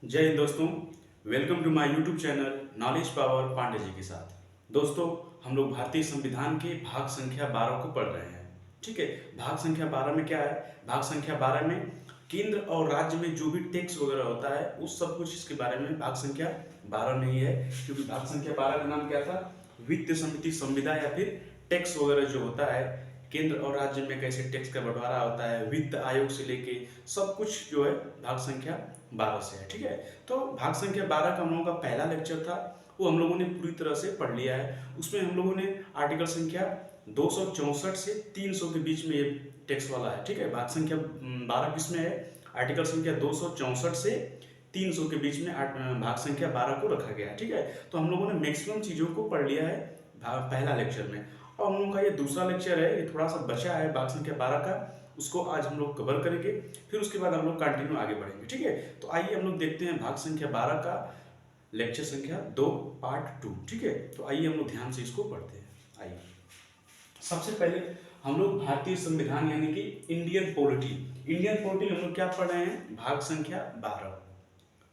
जय हिंद दोस्तों। Welcome to my YouTube channel knowledge power Pandey ji के साथ। दोस्तों, हम लोग भारतीय संविधान के भाग संख्या 12 को पढ़ रहे हैं। ठीक है, भाग संख्या 12 में क्या है? भाग संख्या 12 में केंद्र और राज्य में जो भी टैक्स वगैरह होता है उस सब कुछ इसके बारे में भाग संख्या 12 में ही है। क्योंकि भाग संख्या 12 का नाम क्या था? वित्त समिति संविदा या फिर टैक्स वगैरह जो होता है, केंद्र और राज्य में कैसे टैक्स का बंटवारा होता है, वित्त आयोग से लेके सब कुछ जो है भाग संख्या 12 से है। ठीक है, तो भाग संख्या 12 का हम लोगों का पहला लेक्चर था, वो हम लोगों ने पूरी तरह से पढ़ लिया है। उसमें हम लोगों ने आर्टिकल संख्या 264 से 300 के बीच में ये टैक्स वाला है। ठीक है, भाग संख्या 12 किसमें है? आर्टिकल संख्या 264 से 300 के बीच में भाग संख्या 12 को रखा गया है। ठीक है, तो हम लोगों ने मैक्सिमम चीज़ों को पढ़ लिया है पहला लेक्चर में। और हम लोगों का ये दूसरा लेक्चर है, ये थोड़ा सा बचा है भाग संख्या 12 का, उसको आज हम लोग कवर करेंगे। फिर उसके बाद हम लोग कंटिन्यू आगे बढ़ेंगे। ठीक है, तो आइए हम लोग देखते हैं भाग संख्या 12 का लेक्चर संख्या 2 पार्ट 2। ठीक है, तो आइए हम लोग ध्यान से इसको पढ़ते हैं। आइए, सबसे पहले हम लोग भारतीय संविधान यानी कि इंडियन पॉलिटी हम लोग क्या पढ़ रहे हैं? भाग संख्या 12।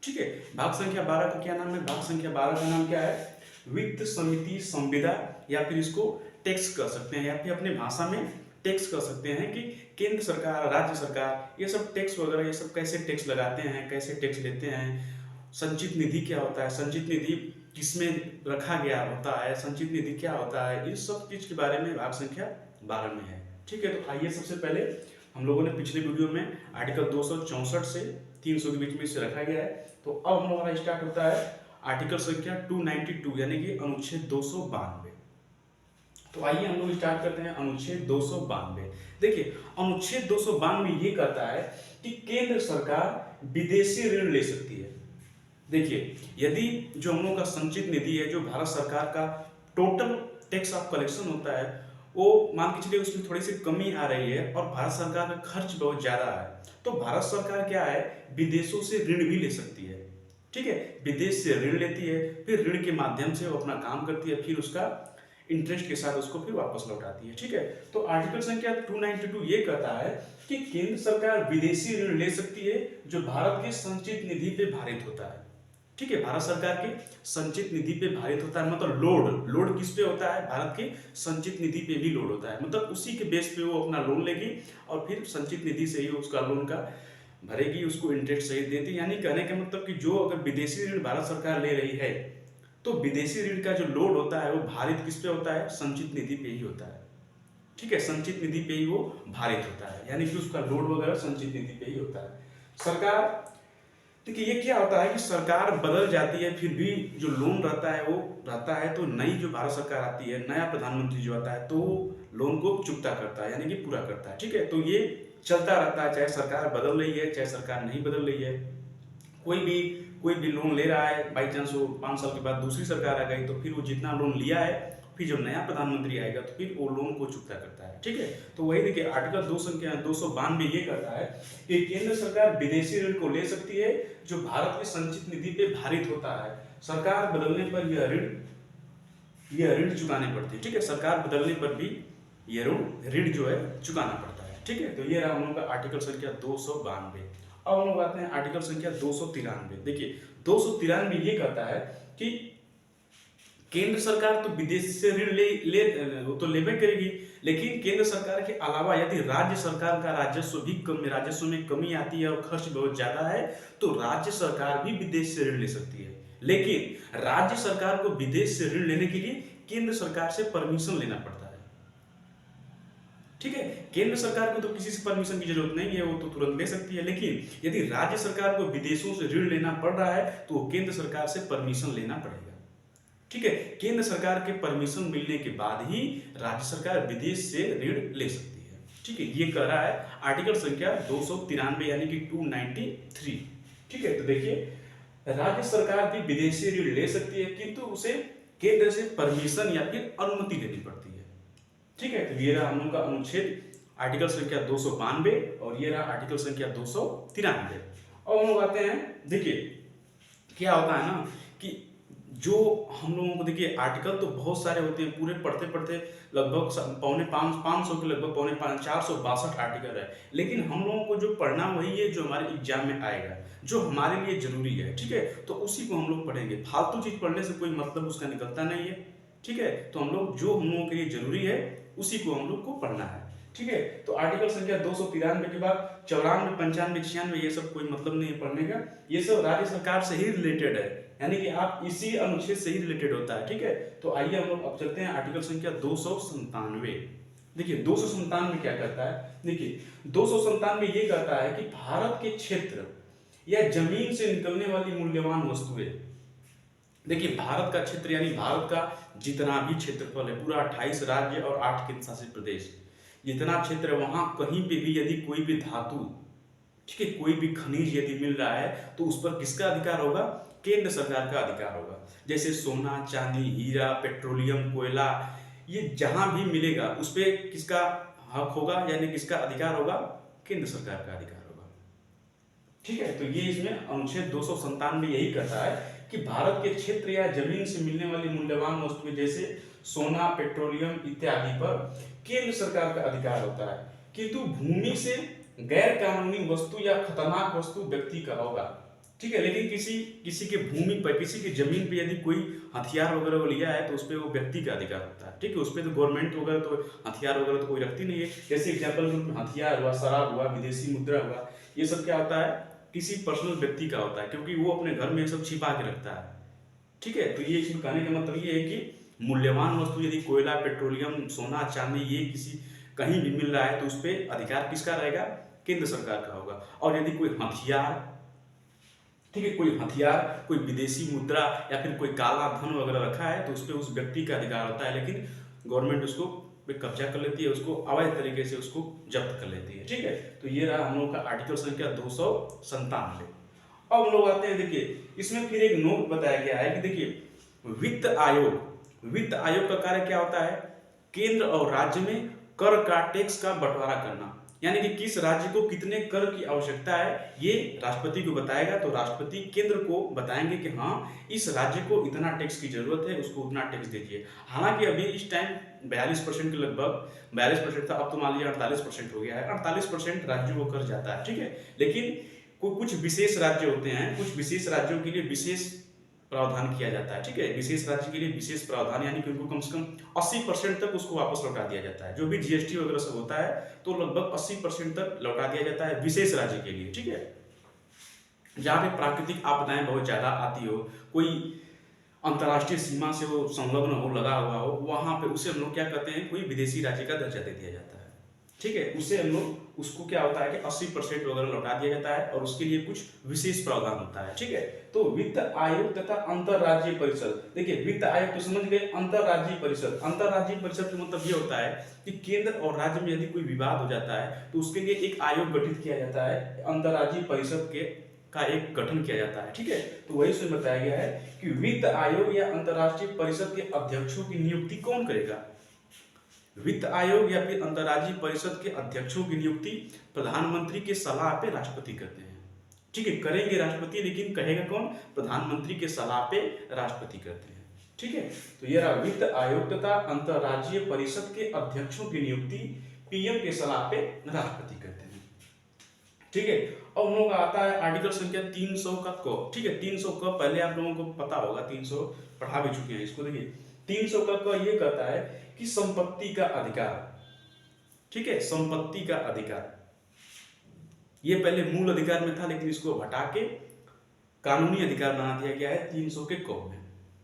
ठीक है, भाग संख्या 12 का क्या नाम है? भाग संख्या 12 का नाम क्या है? वित्त समिति संविदा, या फिर इसको टैक्स कर सकते हैं, या फिर अपने भाषा में टैक्स कर सकते हैं कि केंद्र सरकार, राज्य सरकार, ये सब टैक्स वगैरह, ये सब कैसे टैक्स लगाते हैं, कैसे टैक्स लेते हैं। संचित निधि क्या होता है, संचित निधि किसमें रखा गया होता है, संचित निधि क्या होता है, इस सब चीज के बारे में भाग संख्या 12 में है। ठीक है, तो आइए सबसे पहले हम लोगों ने पिछले वीडियो में आर्टिकल 264 से 300 के बीच में इसे रखा गया है। तो अब हमारा स्टार्ट होता है आर्टिकल संख्या 292 यानी कि अनुच्छेद 292। तो आइए हम लोग स्टार्ट करते हैं अनुच्छेद 292। देखिए, अनुच्छेद 292 ये कहता है कि केंद्र सरकार विदेशी ऋण ले सकती है। देखिए, यदि जो हम लोग का संचित निधि है, जो भारत सरकार का टोटल टैक्स ऑफ कलेक्शन होता है, वो मान के चलिए उसमें थोड़ी सी कमी आ रही है और भारत सरकार का खर्च बहुत ज्यादा है, तो भारत सरकार क्या है, विदेशों से ऋण भी ले सकती है। ठीक है, विदेश से ऋण लेती है, फिर ऋण के माध्यम से वो अपना काम करती है, फिर उसका इंटरेस्ट के साथ उसको फिर वापस लौटाती है। ठीक है, तो आर्टिकल संख्या 292 ये कहता है कि केंद्र सरकार विदेशी ऋण ले सकती है जो भारत के संचित निधि पे भारित होता है। ठीक है, भारत सरकार के संचित निधि पे भारित होता है, मतलब लोड किस पे होता है? भारत के संचित निधि पे भी लोड होता है, मतलब उसी के बेस पे वो अपना लोन लेगी और फिर संचित निधि से ही उसका लोन का भरेगी, उसको इंटरेस्ट सहित देती। यानी कहने का मतलब कि जो अगर विदेशी ऋण भारत सरकार ले रही है, तो विदेशी ऋण का जो लोड होता है वो भारित किस पे होता है? संचित निधि पे ही होता है। ठीक है, संचित निधि पे ही वो भारित होता है, यानी कि उसका लोड वगैरह संचित निधि पे ही होता है। सरकार, देखिए ये क्या होता है कि सरकार बदल जाती है, फिर भी जो लोन रहता है वो रहता है, तो नई जो भारत सरकार आती है, नया प्रधानमंत्री जो आता है, तो लोन को चुकता करता है, यानी कि पूरा करता है। ठीक है, तो ये चलता रहता है, चाहे सरकार बदल रही है चाहे सरकार नहीं बदल रही है। कोई भी लोन ले रहा है, बाई चांस वो 5 साल के बाद दूसरी सरकार आ गई, तो फिर वो जितना लोन लिया है, फिर जब नया प्रधानमंत्री आएगा तो फिर वो लोन को चुकता करता है। ठीक है, तो वही देखिए आर्टिकल 292 ये कहता है कि केंद्र सरकार विदेशी ऋण को ले सकती है जो भारत की संचित निधि पे भारित होता है। सरकार बदलने पर यह ऋण चुकाने पड़ते हैं। ठीक है, सरकार बदलने पर भी यह ऋण जो है चुकाना पड़ता है। ठीक है, तो ये रहा हम लोग का आर्टिकल संख्या 292। अब हम लोग आते हैं आर्टिकल संख्या 293। देखिए, 293 ये कहता है कि केंद्र सरकार तो विदेश से ऋण वो तो लेबे करेगी, लेकिन केंद्र सरकार के अलावा यदि राज्य सरकार का राजस्व में कमी आती है और खर्च बहुत ज्यादा है, तो राज्य सरकार भी विदेश से ऋण ले सकती है। लेकिन राज्य सरकार को विदेश से ऋण लेने के लिए केंद्र सरकार से परमिशन लेना पड़ता है। ठीक है, केंद्र सरकार को तो किसी से परमिशन की जरूरत नहीं है, वो तो तुरंत ले सकती है। लेकिन यदि राज्य सरकार को विदेशों से ऋण लेना पड़ रहा है, तो वो केंद्र सरकार से परमिशन लेना पड़ेगा। ठीक है, केंद्र सरकार के परमिशन मिलने के बाद ही राज्य सरकार विदेश से ऋण ले सकती है। ठीक है, ये कह रहा है आर्टिकल संख्या 293 यानी कि 293। ठीक है, तो देखिए, राज्य सरकार भी विदेशी ऋण ले सकती है, किंतु उसे केंद्र से परमिशन या फिर अनुमति लेनी पड़ती है। ठीक है, तो ये रहा हम लोग का अनुच्छेद आर्टिकल संख्या 292 और ये रहा आर्टिकल संख्या 293। और हम लोग आते हैं, देखिए क्या होता है ना कि जो हम लोगों को देखिए आर्टिकल तो बहुत सारे होते हैं, पूरे पढ़ते पढ़ते लगभग पौने 500 के लगभग पौने 462 आर्टिकल है, लेकिन हम लोगों को जो पढ़ना वही है जो हमारे एग्जाम में आएगा, जो हमारे लिए जरूरी है। ठीक है, तो उसी को हम लोग पढ़ेंगे। फालतू चीज पढ़ने से कोई मतलब उसका निकलता नहीं है। ठीक है, तो हम लोग जो हम लोगों के लिए जरूरी है उसी को हम लोग को पढ़ना है। ठीक है, तो आर्टिकल संख्या 293 के बाद 94, 95, 96 ये सब कोई मतलब नहीं है पढ़ने का। ये सब राज्य सरकार से ही रिलेटेड है, यानी कि आप इसी अनुच्छेद से ही रिलेटेड होता है। ठीक है, तो आइए हम लोग अब चलते हैं आर्टिकल संख्या 297। देखिए 297 क्या कहता है, देखिए 297 ये कहता है कि भारत के क्षेत्र या जमीन से निकलने वाली मूल्यवान वस्तुएं। देखिए भारत का क्षेत्र यानी भारत का जितना भी क्षेत्रफल है, पूरा 28 राज्य और 8 केंद्र शासित प्रदेश, जितना क्षेत्र है वहां कहीं पे भी यदि कोई भी धातु, ठीक है, कोई भी खनिज यदि मिल रहा है तो उस पर किसका अधिकार होगा, केंद्र सरकार का अधिकार होगा। जैसे सोना, चांदी, हीरा, पेट्रोलियम, कोयला, ये जहां भी मिलेगा उस पर किसका हक होगा, यानी किसका अधिकार होगा, केंद्र सरकार का अधिकार होगा। ठीक है, तो ये इसमें अनुच्छेद 297 यही कहता है कि भारत के क्षेत्र या जमीन से मिलने वाली मूल्यवान वस्तुएं जैसे सोना, पेट्रोलियम इत्यादि पर केंद्र सरकार का अधिकार होता है, किंतु भूमि से गैर कानूनी वस्तु या खतरनाक वस्तु व्यक्ति का होगा। ठीक है, लेकिन किसी के भूमि पर, किसी की जमीन पे यदि कोई हथियार वगैरह लिया है तो उस पर वो व्यक्ति का अधिकार होता है। ठीक है, उस पर तो गवर्नमेंट वगैरह तो हथियार वगैरह तो कोई रखती नहीं है। जैसे एग्जाम्पल में हथियार हुआ, शराब हुआ, विदेशी मुद्रा हुआ, ये सब क्या होता है, किसी पर्सनल व्यक्ति का होता है, क्योंकि वो अपने घर में सब छिपा के रखता है। ठीक है, तो ये इसमें कहने का मतलब ये है कि मूल्यवान वस्तु यदि कोयला, पेट्रोलियम, सोना, चांदी ये किसी कहीं भी मिल रहा है तो उस पर अधिकार किसका रहेगा, केंद्र सरकार का होगा। और यदि कोई हथियार, ठीक है, कोई हथियार, कोई विदेशी मुद्रा या फिर कोई काला धन वगैरह रखा है तो उस पर उस व्यक्ति का अधिकार होता है, लेकिन गवर्नमेंट उसको पे कब्जा कर लेती है, उसको अवैध तरीके से उसको जब्त कर लेती है। ठीक है, तो ये रहा हम लोग का आर्टिकल संख्या 297। अब हम लोग आते हैं, देखिए इसमें फिर एक नोट बताया गया है कि देखिए वित्त आयोग का कार्य क्या होता है, केंद्र और राज्य में कर का टैक्स का बंटवारा करना, यानी कि किस राज्य को कितने कर की आवश्यकता है ये राष्ट्रपति को बताएगा, तो राष्ट्रपति केंद्र को बताएंगे कि हाँ इस राज्य को इतना टैक्स की जरूरत है, उसको उतना टैक्स दीजिए। हालांकि अभी इस टाइम 42% के लगभग 42% था, अब तो मान लीजिए 48% हो गया है, 48% राज्यों को कर जाता है। ठीक है, लेकिन कुछ विशेष राज्य होते हैं, कुछ विशेष राज्यों के लिए विशेष प्रावधान किया जाता है। ठीक है, विशेष राज्य के लिए विशेष प्रावधान, यानी कि उनको कम से कम 80% तक उसको वापस लौटा दिया जाता है। जो भी जीएसटी वगैरह सब होता है तो लगभग 80% तक लौटा दिया जाता है विशेष राज्य के लिए। ठीक है, जहाँ पे प्राकृतिक आपदाएं बहुत ज्यादा आती हो, कोई अंतर्राष्ट्रीय सीमा से वो संलग्न हो, लगा हुआ हो, वहां पे उसे हम लोग क्या कहते हैं, कोई विदेशी राज्य का दर्जा दे दिया जाता है। ठीक है, उससे हम लोग उसको क्या होता है कि 80% वगैरह लौटा दिया जाता है और उसके लिए कुछ विशेष प्रावधान होता है। ठीक है, तो वित्त आयोग तथा अंतरराज्यीय परिषद, देखिए वित्त आयोग तो समझ गए, अंतरराज्यीय परिषद, अंतरराज्यीय परिषद का मतलब ये होता है कि केंद्र और राज्य में यदि कोई विवाद हो जाता है तो उसके लिए एक आयोग गठित किया जाता है, अंतरराज्यीय परिषद के का एक गठन किया जाता है। ठीक है, तो वही से बताया गया है कि वित्त आयोग या अंतरराष्ट्रीय परिषद के अध्यक्षों की नियुक्ति कौन करेगा, वित्त आयोग या फिर अंतर्राज्यीय परिषद के अध्यक्षों की नियुक्ति प्रधानमंत्री के सलाह पे राष्ट्रपति करते हैं। ठीक है, करेंगे राष्ट्रपति, लेकिन कहेगा कौन, प्रधानमंत्री के सलाह पे राष्ट्रपति करते हैं। ठीक है, तो ये रहा वित्त आयोग तथा अंतर्राज्यीय परिषद के अध्यक्षों की नियुक्ति पीएम के सलाह पे राष्ट्रपति करते हैं। ठीक है, अब हम लोग का आता है आर्टिकल संख्या 300 का क। ठीक है, 300 क पहले आप लोगों को पता होगा, 300 पढ़ा भी चुके हैं इसको। देखिए 300 का क ये कहता है कि संपत्ति का अधिकार। ठीक है, संपत्ति का अधिकार, ये पहले मूल अधिकार में था, लेकिन इसको हटा के कानूनी अधिकार बना दिया गया है 300 के क में।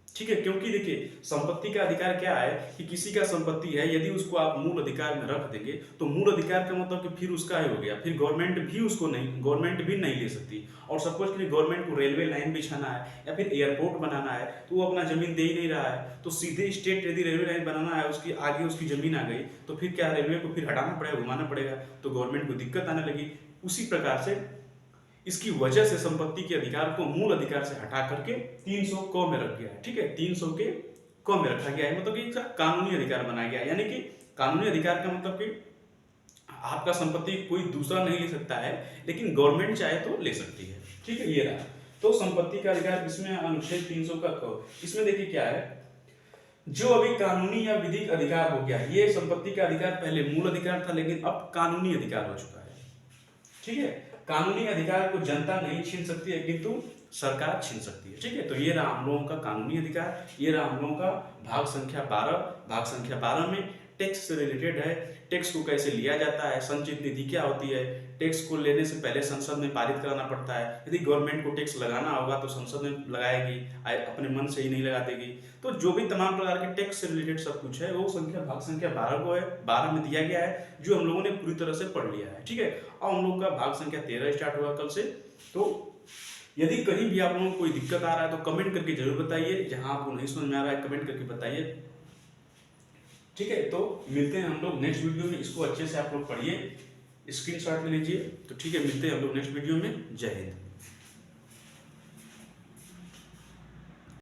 ठीक है, क्योंकि देखिए संपत्ति का अधिकार क्या है कि किसी का संपत्ति है, यदि उसको आप मूल अधिकार में रख देंगे तो मूल अधिकार का मतलब कि फिर उसका ही हो गया, फिर गवर्नमेंट भी नहीं ले सकती। और सपोज कि गवर्नमेंट को रेलवे लाइन बिछाना है या फिर एयरपोर्ट बनाना है तो वो अपना जमीन दे ही नहीं रहा है, तो सीधे स्टेट यदि रेलवे लाइन बनाना है, उसकी आगे उसकी जमीन आ गई तो फिर क्या, रेलवे को फिर हटाना पड़ेगा, घुमाना पड़ेगा, तो गवर्नमेंट को दिक्कत आने लगी। उसी प्रकार से इसकी वजह से संपत्ति के अधिकार को मूल अधिकार से हटा करके 300 क में रख गया है। ठीक है, 300 के क में रखा गया है, मतलब कि इसका कानूनी अधिकार बनाया गया है। यानी कि कानूनी अधिकार का मतलब कि आपका संपत्ति कोई दूसरा नहीं ले सकता है, लेकिन गवर्नमेंट चाहे तो ले सकती है। ठीक है, ये रहा। तो संपत्ति का अधिकार किसमें है? अनुच्छेद 300 का इसमें देखिए क्या है, जो अभी कानूनी या विधिक अधिकार हो गया, ये संपत्ति का अधिकार पहले मूल अधिकार था लेकिन अब कानूनी अधिकार हो चुका है। ठीक है, कानूनी अधिकार को जनता नहीं छीन सकती है किंतु सरकार छीन सकती है। ठीक है, तो ये रहा हम लोगों का कानूनी अधिकार, ये रहा हम लोगों का भाग संख्या 12। भाग संख्या 12 में टैक्स से रिलेटेड है, टैक्स को कैसे लिया जाता है, संचित निधि क्या होती है, टैक्स को लेने से पहले संसद में पारित कराना पड़ता है, यदि गवर्नमेंट को टैक्स लगाना होगा तो संसद में लगाएगी, अपने मन से ही नहीं लगा देगी। तो जो भी तमाम प्रकार के टैक्स से रिलेटेड सब कुछ है वो संख्या भाग संख्या 12 को है, 12 में दिया गया है, जो हम लोगों ने पूरी तरह से पढ़ लिया है। ठीक है, अब हम लोग का भाग संख्या 13 स्टार्ट होगा कल से। तो यदि कहीं भी आप लोगों को कोई दिक्कत आ रहा है तो कमेंट करके जरूर बताइए, जहां आपको नहीं समझ में आ रहा है कमेंट करके बताइए। ठीक है, तो मिलते हैं हम लोग नेक्स्ट वीडियो में। इसको अच्छे से आप लोग पढ़िए, स्क्रीनशॉट ले लीजिए। तो ठीक है, मिलते हैं हम लोग नेक्स्ट वीडियो में। जय हिंद।